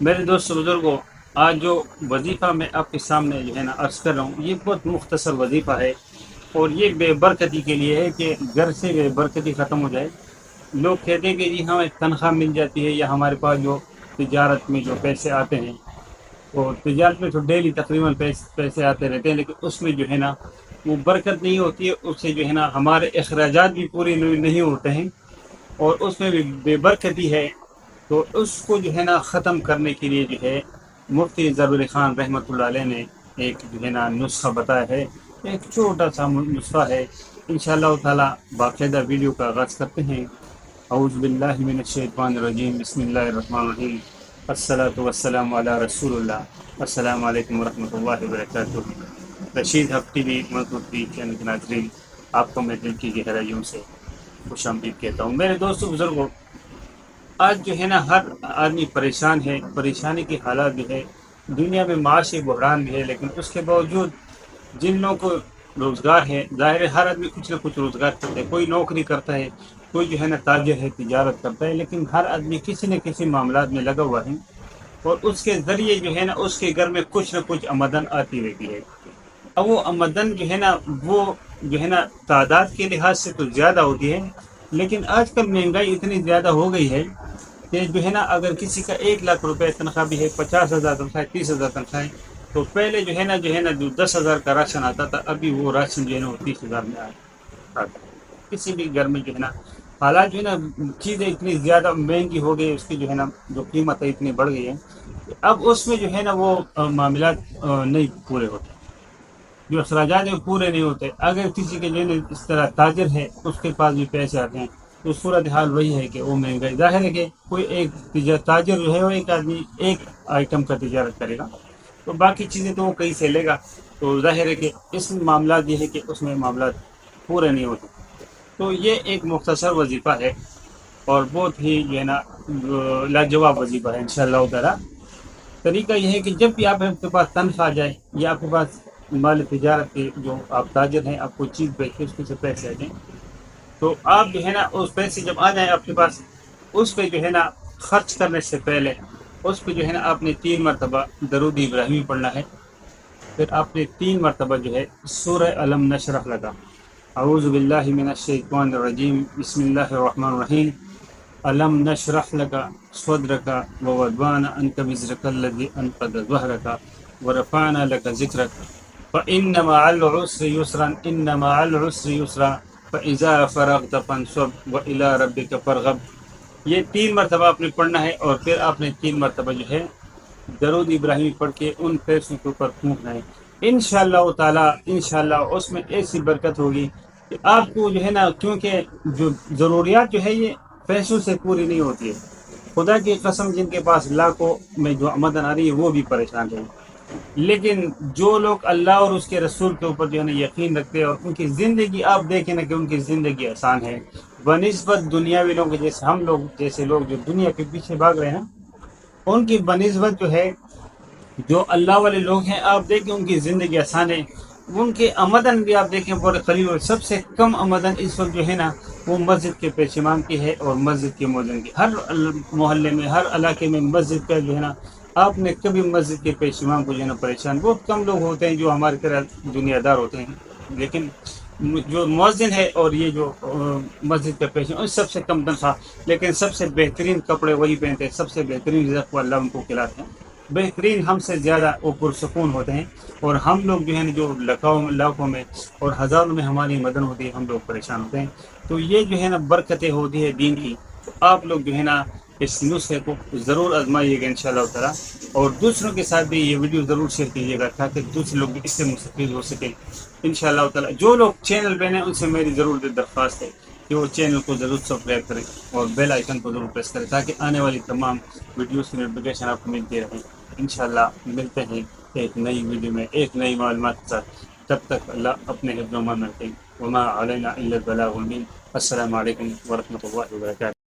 میرے دوست بزرگوں، آج جو وظیفہ میں آپ کے سامنے جو ہے نا عرض کر رہا ہوں، یہ بہت مختصر وظیفہ ہے اور یہ بے برکتی کے لیے ہے کہ گھر سے بے برکتی ختم ہو جائے۔ لوگ کہتے ہیں کہ جی ہمیں تنخواہ مل جاتی ہے یا ہمارے پاس جو تجارت میں جو پیسے آتے ہیں، اور تجارت میں تو ڈیلی تقریباً پیسے آتے رہتے ہیں، لیکن اس میں جو ہے نا وہ برکت نہیں ہوتی ہے، اس سے جو ہے نا ہمارے اخراجات بھی پورے نہیں ہوتے ہیں اور اس میں بھی بے برکتی ہے۔ تو اس کو جو ہے نا ختم کرنے کے لیے جو ہے مفتی ضروری خان رحمۃ اللہ علیہ نے ایک جو ہے نا نسخہ بتایا ہے۔ ایک چھوٹا سا نسخہ ہے، انشاءاللہ تعالی باقاعدہ ویڈیو کا آغاز کرتے ہیں۔ اعوذ باللہ من الشیطان الرجیم، بسم اللہ الرحمن الرحیم، الصلاۃ والسلام علی رسول اللہ۔ السلام علیکم ورحمۃ اللہ وبرکاتہ۔ رشید ہفتی بھی مدتی چینل کے ناظرین، آپ کو میں دل کی گہرائیوں سے خوش آمدید کہتا ہوں۔ میرے دوستوں بزرگوں، آج جو ہے نا ہر آدمی پریشان ہے، پریشانی کی حالات بھی ہے، دنیا میں معاشی بحران بھی ہے، لیکن اس کے باوجود جن لوگوں کو روزگار ہے، ظاہر ہے ہر آدمی کچھ نہ کچھ روزگار کرتا ہے، کوئی نوکری کرتا ہے، کوئی جو ہے نا تاجر ہے، تجارت کرتا ہے، لیکن ہر آدمی کسی نہ کسی معاملات میں لگا ہوا ہے اور اس کے ذریعے جو ہے نا اس کے گھر میں کچھ نہ کچھ آمدن آتی رہتی ہے۔ اب وہ آمدن جو ہے نا وہ جو ہے نا تعداد کے لحاظ سے تو زیادہ ہوتی ہے، لیکن آج کل مہنگائی اتنی زیادہ ہو گئی ہے کہ جو ہے نا اگر کسی کا 1 لاکھ روپے تنخواہ بھی ہے، 50,000 تنخواہ ہے، 30,000 تنخواہ ہے، تو پہلے جو ہے نا جو 10,000 کا راشن آتا تھا، ابھی وہ راشن جو ہے نا وہ 30,000 میں آتا ہے۔ کسی بھی گھر میں جو ہے نا حالات جو ہے نا چیزیں اتنی زیادہ مہنگی ہو گئی، اس کی جو ہے نا جو قیمت ہے اتنی بڑھ گئی ہے، اب اس میں جو ہے نا وہ معاملات نہیں پورے ہوتے، جو اخراجات ہیں پورے نہیں ہوتے۔ اگر کسی کے جو ہے نا اس طرح تاجر ہے، اس کے پاس بھی پیسے آتے ہیں، تو صورت حال وہی ہے کہ وہ مہنگائی، ظاہر ہے کہ کوئی ایک تاجر جو ہے وہ ایک آدمی ایک آئٹم کا تجارت کرے گا تو باقی چیزیں تو وہ کہیں سے لے گا، تو ظاہر ہے کہ اس میں معاملات یہ ہے کہ اس میں معاملات پورے نہیں ہوتے۔ تو یہ ایک مختصر وظیفہ ہے اور بہت ہی جو ہے نا لاجواب وظیفہ ہے انشاءاللہ تعالیٰ۔ طریقہ یہ ہے کہ جب بھی آپ کے پاس تنخواہ آ جائے یا آپ کے پاس مال تجارت کے جو آپ تاجر ہیں، آپ کو چیز بیچے اس کے سے پیسے آ جائیں، تو آپ جو ہے نا اس پیسے جب آ جائیں آپ کے پاس، اس پہ جو ہے نا خرچ کرنے سے پہلے اس پہ جو ہے نا آپ نے 3 مرتبہ درود ابراہیمی پڑھنا ہے۔ پھر آپ نے 3 مرتبہ جو ہے سورہ علم نشرح لگا، اعوذ باللہ من الشیطان الرجیم، بسم اللہ الرحمن الرحیم، علم نشرح لک صدرک ووضعنا عنک وزرک الذی انقض ظہرک ورفعنا لک ذکرک فإن مع العسر یسرا ان مع العسر یسرا فإذا فرغت فانصب وإلی ربک فارغب۔ یہ 3 مرتبہ آپ نے پڑھنا ہے اور پھر آپ نے 3 مرتبہ جو ہے درود ابراہیمی پڑھ کے ان پیسوں کے اوپر پھونکنا ہے۔ انشاءاللہ تعالیٰ انشاءاللہ اس میں ایسی برکت ہوگی کہ آپ کو جو ہے نا، کیونکہ جو ضروریات جو ہے یہ پیسوں سے پوری نہیں ہوتی ہے، خدا کی قسم جن کے پاس لاکھوں میں جو آمدن آ رہی ہے وہ بھی پریشان ہیں، لیکن جو لوگ اللہ اور اس کے رسول کے اوپر جو ہے نا یقین رکھتے ہیں اور ان کی زندگی آپ دیکھیں نا کہ ان کی زندگی آسان ہے بنسبت دنیاوی لوگ، جیسے ہم لوگ جیسے لوگ جو دنیا کے پیچھے بھاگ رہے ہیں، ان کی بنسبت جو ہے جو اللہ والے لوگ ہیں، آپ دیکھیں ان کی زندگی آسان ہے، ان کے آمدن بھی آپ دیکھیں بڑے قریب، اور سب سے کم آمدن اس وقت جو ہے نا وہ مسجد کے پیش امام کی ہے اور مسجد کے مؤذن کی۔ ہر محلے میں ہر علاقے میں مسجد کا جو ہے نا، آپ نے کبھی مسجد کے پیش امام کو جو ہے نا پریشان، بہت کم لوگ ہوتے ہیں جو ہمارے طرح دنیا دار ہوتے ہیں، لیکن جو مؤذن ہے اور یہ جو مسجد کا پیش امام، سب سے کم تنخواہ، لیکن سب سے بہترین کپڑے وہی پہنتے ہیں، سب سے بہترین رزق اللہ ان کو کھلاتے ہیں، بہترین ہم سے زیادہ وہ پرسکون ہوتے ہیں، اور ہم لوگ جو ہے نا جو لاکھوں میں اور ہزاروں میں ہماری مدن ہوتی ہے، ہم لوگ پریشان ہوتے ہیں۔ تو یہ جو ہے نا برکتیں ہوتی ہے دین کی، تو آپ لوگ جو ہے نا اس نسخے کو ضرور آزمائیے گا انشاءاللہ تعالیٰ، اور دوسروں کے ساتھ بھی یہ ویڈیو ضرور شیئر کیجیے گا تاکہ دوسرے لوگ بھی اس سے مستفید ہو سکیں انشاءاللہ تعالیٰ۔ جو لوگ چینل پہ ہیں ان سے میری ضرور درخواست ہے کہ وہ چینل کو ضرور سبسکرائب کریں اور بیل آئیکن کو ضرور پریس کریں تاکہ آنے والی تمام ویڈیوز کی نوٹیفیکیشن آپ کو ملتی رہے۔ انشاءاللہ ملتے ہیں ایک نئی ویڈیو میں ایک نئی معلومات کے ساتھ، تب تک اللہ اپنے حفظ و امان میں رکھیں۔ وما علینا الا البلاغ المبین۔ السلام علیکم ورحمۃ اللہ وبرکاتہ۔